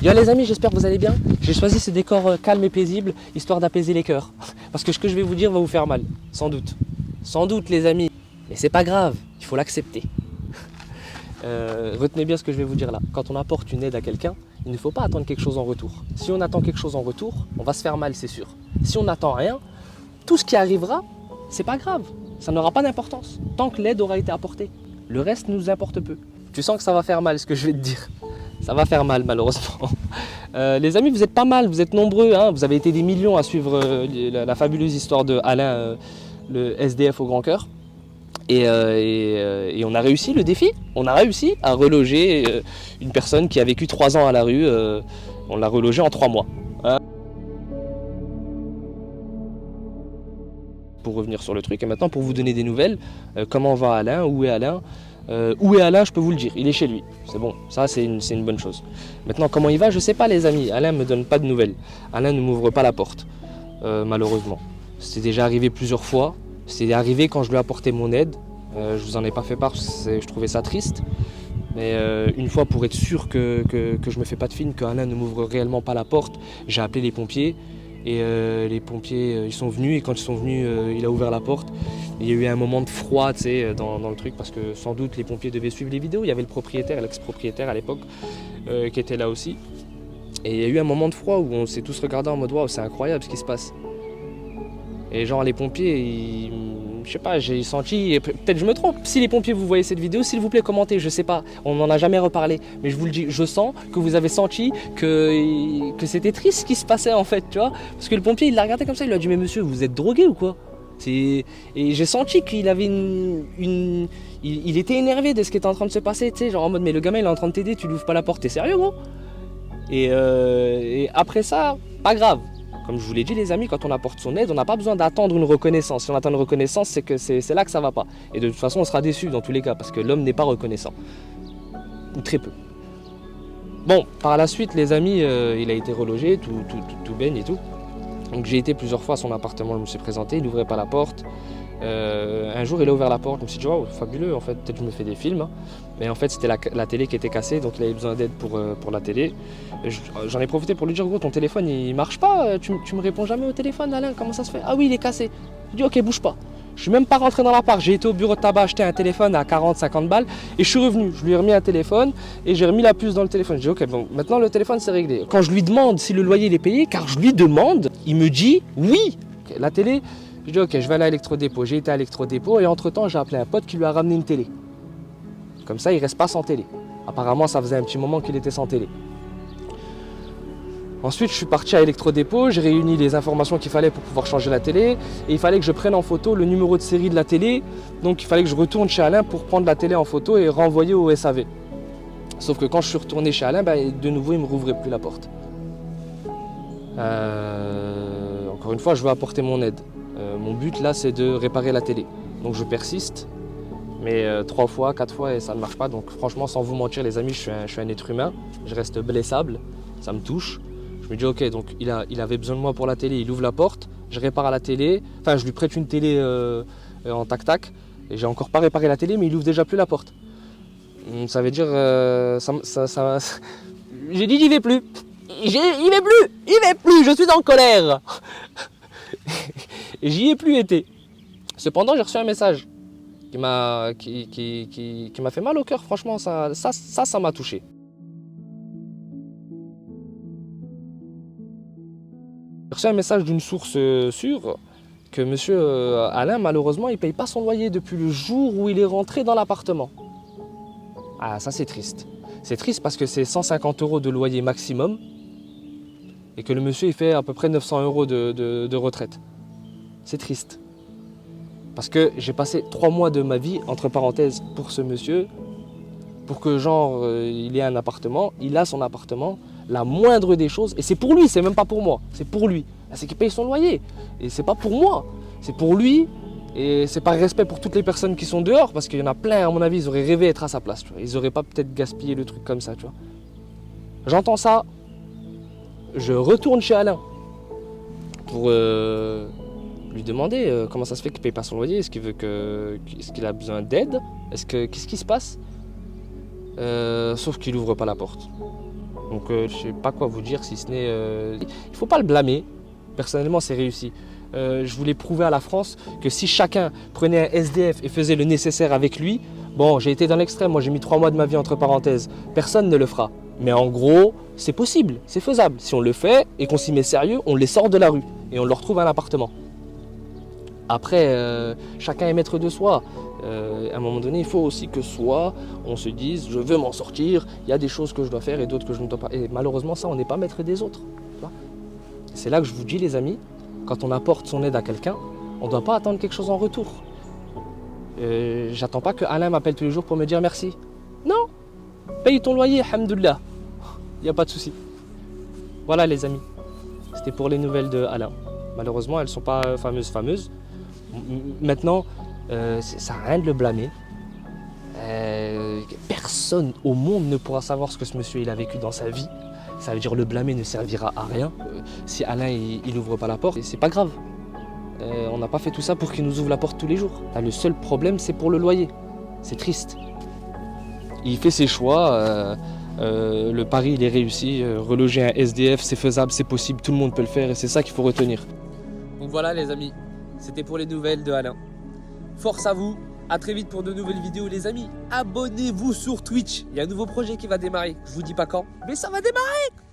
Yo les amis, j'espère que vous allez bien. J'ai choisi ce décor calme et paisible, histoire d'apaiser les cœurs. Parce que ce que je vais vous dire va vous faire mal, sans doute. Sans doute les amis. Mais c'est pas grave, il faut l'accepter. Retenez bien ce que je vais vous dire là. Quand on apporte une aide à quelqu'un, il ne faut pas attendre quelque chose en retour. Si on attend quelque chose en retour, on va se faire mal, c'est sûr. Si on n'attend rien, tout ce qui arrivera, c'est pas grave. Ça n'aura pas d'importance, tant que l'aide aura été apportée. Le reste nous importe peu. Tu sens que ça va faire mal ce que je vais te dire. Ça va faire mal malheureusement. Les amis, vous êtes pas mal, vous êtes nombreux, hein. Vous avez été des millions à suivre la fabuleuse histoire de Alain, le SDF au grand cœur. Et on a réussi le défi. On a réussi à reloger une personne qui a vécu 3 ans à la rue. On l'a relogé en 3 mois. Pour revenir sur le truc, et maintenant pour vous donner des nouvelles, comment va Alain, où est Alain, je peux vous le dire, il est chez lui, c'est bon, ça c'est une bonne chose. Maintenant comment il va, je sais pas les amis, Alain me donne pas de nouvelles, Alain ne m'ouvre pas la porte, malheureusement. C'est déjà arrivé plusieurs fois, c'est arrivé quand je lui ai apporté mon aide, je vous en ai pas fait part, je trouvais ça triste, mais une fois pour être sûr que je me fais pas de film, que Alain ne m'ouvre réellement pas la porte, j'ai appelé les pompiers. Et les pompiers ils sont venus et quand ils sont venus il a ouvert la porte. Il y a eu un moment de froid tu sais, dans le truc parce que sans doute les pompiers devaient suivre les vidéos. Il y avait le propriétaire, l'ex-propriétaire à l'époque qui était là aussi. Et il y a eu un moment de froid où on s'est tous regardés en mode waouh c'est incroyable ce qui se passe. Et genre les pompiers, je sais pas, j'ai senti, peut-être je me trompe, si les pompiers vous voyez cette vidéo, s'il vous plaît commentez, je sais pas, on n'en a jamais reparlé, mais je vous le dis, je sens que vous avez senti que c'était triste ce qui se passait en fait, tu vois, parce que le pompier il l'a regardé comme ça, il lui a dit mais monsieur vous êtes drogué ou quoi? Et j'ai senti qu'il avait il était énervé de ce qui était en train de se passer, tu sais, genre en mode mais le gamin il est en train de t'aider, tu lui ouvres pas la porte, t'es sérieux gros? Et après ça, pas grave. Comme je vous l'ai dit les amis, quand on apporte son aide, on n'a pas besoin d'attendre une reconnaissance. Si on attend une reconnaissance, c'est que c'est là que ça va pas. Et de toute façon, on sera déçu dans tous les cas, parce que l'homme n'est pas reconnaissant. Ou très peu. Bon, par la suite, les amis, il a été relogé, tout baigne et tout. Donc j'ai été plusieurs fois à son appartement, je me suis présenté, il n'ouvrait pas la porte. Un jour, il a ouvert la porte, je me suis dit, wow, fabuleux, en fait, peut-être que je me fais des films. Hein. Mais en fait, c'était la télé qui était cassée, donc il avait besoin d'aide pour la télé. J'en ai profité pour lui dire, gros, ton téléphone, il marche pas, tu me réponds jamais au téléphone, Alain, comment ça se fait? Ah oui, il est cassé. Je dis, ok, bouge pas. Je suis même pas rentré dans l'appart, j'ai été au bureau de tabac acheter un téléphone à 40-50 balles et je suis revenu. Je lui ai remis un téléphone et j'ai remis la puce dans le téléphone. Je dis, ok, bon, maintenant le téléphone, c'est réglé. Quand je lui demande si le loyer il est payé, car je lui demande, il me dit, oui. Okay, la télé, je dis ok, je vais aller à l'électrodépôt. J'ai été à l'électrodépôt et entre temps j'ai appelé un pote qui lui a ramené une télé. Comme ça il reste pas sans télé. Apparemment ça faisait un petit moment qu'il était sans télé. Ensuite je suis parti à l'électrodépôt, j'ai réuni les informations qu'il fallait pour pouvoir changer la télé. Et il fallait que je prenne en photo le numéro de série de la télé. Donc il fallait que je retourne chez Alain pour prendre la télé en photo et renvoyer au SAV. Sauf que quand je suis retourné chez Alain, de nouveau il ne me rouvrait plus la porte. Encore une fois je veux apporter mon aide. Mon but là c'est de réparer la télé. Donc je persiste, mais 3 fois, 4 fois et ça ne marche pas. Donc franchement sans vous mentir les amis, je suis un être humain, je reste blessable, ça me touche. Je me dis ok, donc il avait besoin de moi pour la télé, il ouvre la porte, je répare la télé, enfin je lui prête une télé en tac-tac, et j'ai encore pas réparé la télé mais il ouvre déjà plus la porte. Ça veut dire, j'ai dit j'y vais plus, il vais plus, je suis en colère. Et j'y ai plus été. Cependant, j'ai reçu un message qui m'a fait mal au cœur. Franchement, ça m'a touché. J'ai reçu un message d'une source sûre que monsieur Alain, malheureusement, il paye pas son loyer depuis le jour où il est rentré dans l'appartement. Ah, ça c'est triste. C'est triste parce que c'est 150 € de loyer maximum et que le monsieur il fait à peu près 900 € de retraite. C'est triste. Parce que j'ai passé 3 mois de ma vie, entre parenthèses, pour ce monsieur, pour que genre, il ait un appartement, il a son appartement, la moindre des choses, et c'est pour lui, c'est même pas pour moi, c'est pour lui. C'est qu'il paye son loyer, et c'est pas pour moi, c'est pour lui, et c'est par respect pour toutes les personnes qui sont dehors, parce qu'il y en a plein, à mon avis, ils auraient rêvé d'être à sa place, tu vois. Ils auraient pas peut-être gaspillé le truc comme ça, tu vois. J'entends ça, je retourne chez Alain, pour lui demander comment ça se fait qu'il paye pas son loyer, est-ce qu'il a besoin d'aide, qu'est-ce qui se passe, sauf qu'il ouvre pas la porte. Donc je sais pas quoi vous dire si ce n'est... Il faut pas le blâmer. Personnellement, c'est réussi. Je voulais prouver à la France que si chacun prenait un SDF et faisait le nécessaire avec lui, bon, j'ai été dans l'extrême, moi j'ai mis 3 mois de ma vie entre parenthèses, personne ne le fera. Mais en gros, c'est possible, c'est faisable. Si on le fait et qu'on s'y met sérieux, on les sort de la rue et on leur trouve un appartement. Après, chacun est maître de soi. À un moment donné, il faut aussi que soit on se dise, je veux m'en sortir, il y a des choses que je dois faire et d'autres que je ne dois pas. Et malheureusement, ça, on n'est pas maître des autres. C'est là que je vous dis, les amis, quand on apporte son aide à quelqu'un, on ne doit pas attendre quelque chose en retour. J'attends pas que Alain m'appelle tous les jours pour me dire merci. Non, paye ton loyer, alhamdoulilah. Il n'y a pas de souci. Voilà les amis, c'était pour les nouvelles de Alain. Malheureusement, elles ne sont pas fameuses. Maintenant, ça sert à rien de le blâmer. Personne au monde ne pourra savoir ce que ce monsieur il a vécu dans sa vie. Ça veut dire le blâmer ne servira à rien. Si Alain il n'ouvre pas la porte, c'est pas grave. On n'a pas fait tout ça pour qu'il nous ouvre la porte tous les jours. Le seul problème, c'est pour le loyer. C'est triste. Il fait ses choix. Le pari, il est réussi. Reloger un SDF, c'est faisable, c'est possible. Tout le monde peut le faire et c'est ça qu'il faut retenir. Donc voilà les amis, c'était pour les nouvelles de Alain. Force à vous. A très vite pour de nouvelles vidéos les amis. Abonnez-vous sur Twitch. Il y a un nouveau projet qui va démarrer. Je vous dis pas quand, mais ça va démarrer.